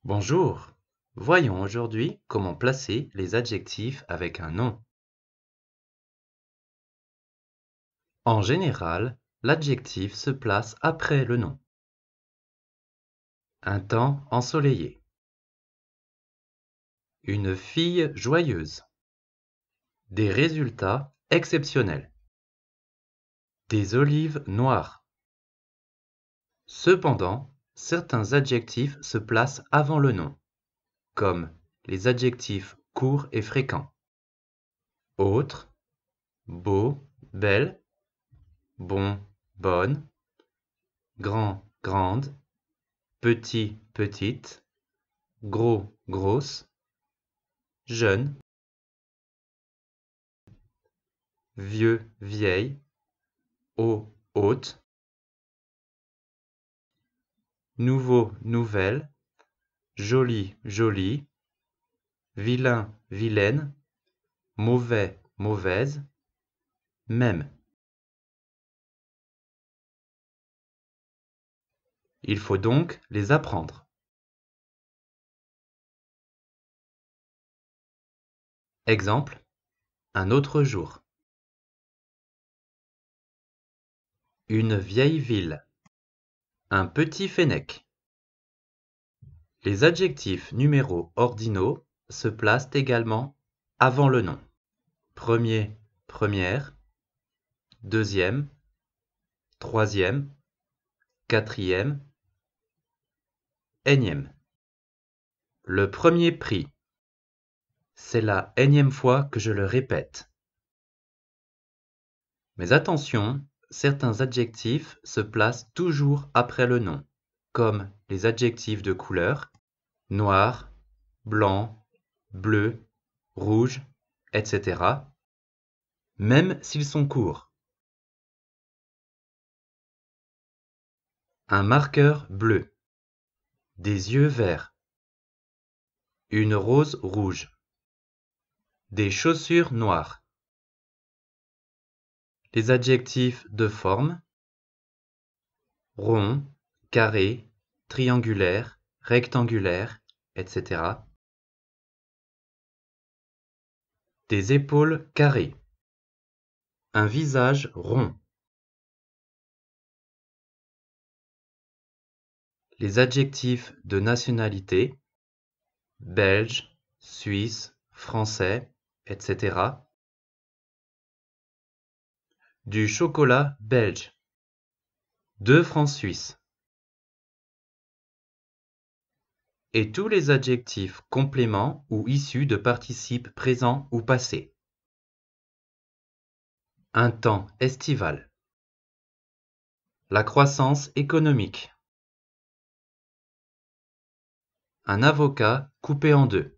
Bonjour, voyons aujourd'hui comment placer les adjectifs avec un nom. En général, l'adjectif se place après le nom. Un temps ensoleillé. Une fille joyeuse. Des résultats exceptionnels. Des olives noires. Cependant, certains adjectifs se placent avant le nom, comme les adjectifs courts et fréquents. Autre, beau, belle, bon, bonne, grand, grande, petit, petite, gros, grosse, jeune, vieux, vieille, haut, haute, nouveau, nouvelle, joli, jolie, vilain, vilaine, mauvais, mauvaise, même. Il faut donc les apprendre. Exemple, un autre jour. Une vieille ville. Un petit fennec. Les adjectifs numéros ordinaux se placent également avant le nom. Premier, première, deuxième, troisième, quatrième, énième. Le premier prix. C'est la énième fois que je le répète. Mais attention, certains adjectifs se placent toujours après le nom, comme les adjectifs de couleur, noir, blanc, bleu, rouge, etc., même s'ils sont courts. Un marqueur bleu. Des yeux verts. Une rose rouge. Des chaussures noires. Les adjectifs de forme, rond, carré, triangulaire, rectangulaire, etc. Des épaules carrées. Un visage rond. Les adjectifs de nationalité, belge, suisse, français, etc. Du chocolat belge. 2 francs suisses. Et tous les adjectifs compléments ou issus de participes présents ou passés. Un temps estival. La croissance économique. Un avocat coupé en deux.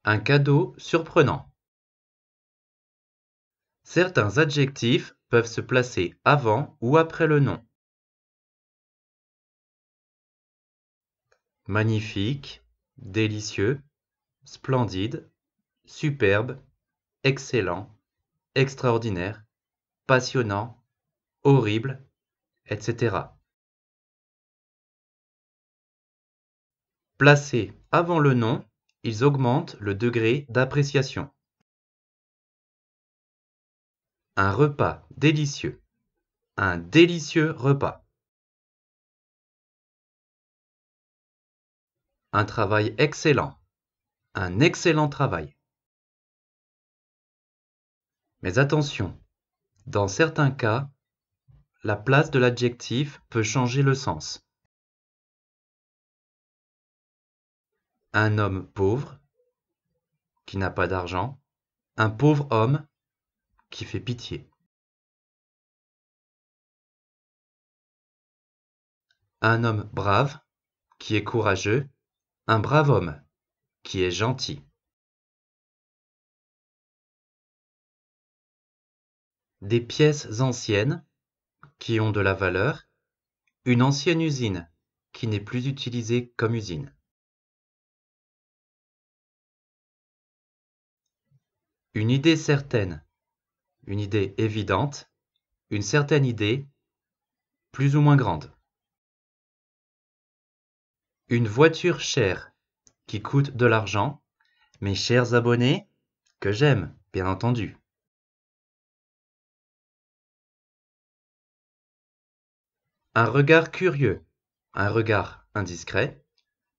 Un cadeau surprenant. Certains adjectifs peuvent se placer avant ou après le nom. Magnifique, délicieux, splendide, superbe, excellent, extraordinaire, passionnant, horrible, etc. Placés avant le nom, ils augmentent le degré d'appréciation. Un repas délicieux. Un délicieux repas. Un travail excellent. Un excellent travail. Mais attention, dans certains cas, la place de l'adjectif peut changer le sens. Un homme pauvre, qui n'a pas d'argent. Un pauvre homme, qui fait pitié. Un homme brave, qui est courageux. Un brave homme, qui est gentil. Des pièces anciennes, qui ont de la valeur. Une ancienne usine, qui n'est plus utilisée comme usine. Une idée certaine, une idée évidente, une certaine idée, plus ou moins grande. Une voiture chère qui coûte de l'argent. Mes chers abonnés, que j'aime, bien entendu. Un regard curieux, un regard indiscret,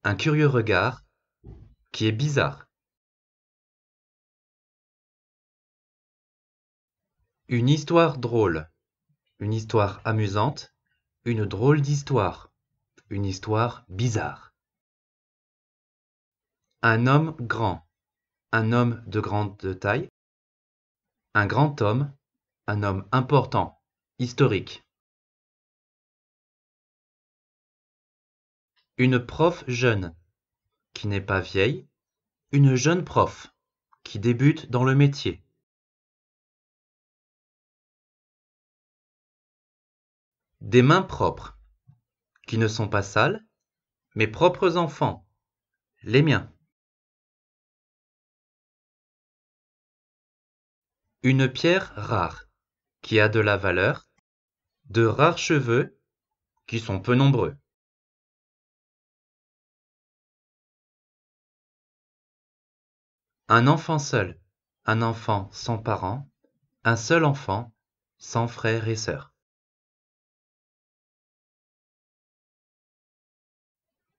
un curieux regard qui est bizarre. Une histoire drôle, une histoire amusante, une drôle d'histoire, une histoire bizarre. Un homme grand, un homme de grande taille, un grand homme, un homme important, historique. Une prof jeune, qui n'est pas vieille, une jeune prof, qui débute dans le métier. Des mains propres, qui ne sont pas sales, mes propres enfants, les miens. Une pierre rare, qui a de la valeur, de rares cheveux, qui sont peu nombreux. Un enfant seul, un enfant sans parents, un seul enfant, sans frères et sœurs.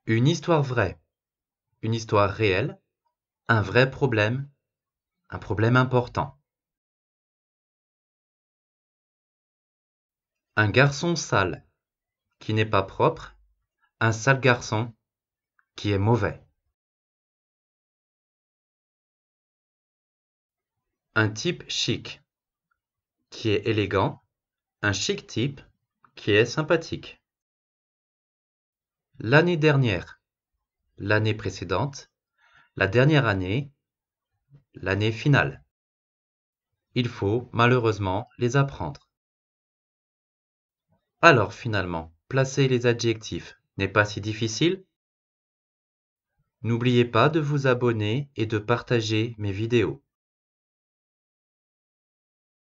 Une histoire vraie, une histoire réelle, un vrai problème, un problème important. Un garçon sale, qui n'est pas propre, un sale garçon, qui est mauvais. Un type chic, qui est élégant, un chic type, qui est sympathique. L'année dernière, l'année précédente, la dernière année, l'année finale. Il faut malheureusement les apprendre. Alors finalement, placer les adjectifs n'est pas si difficile? N'oubliez pas de vous abonner et de partager mes vidéos.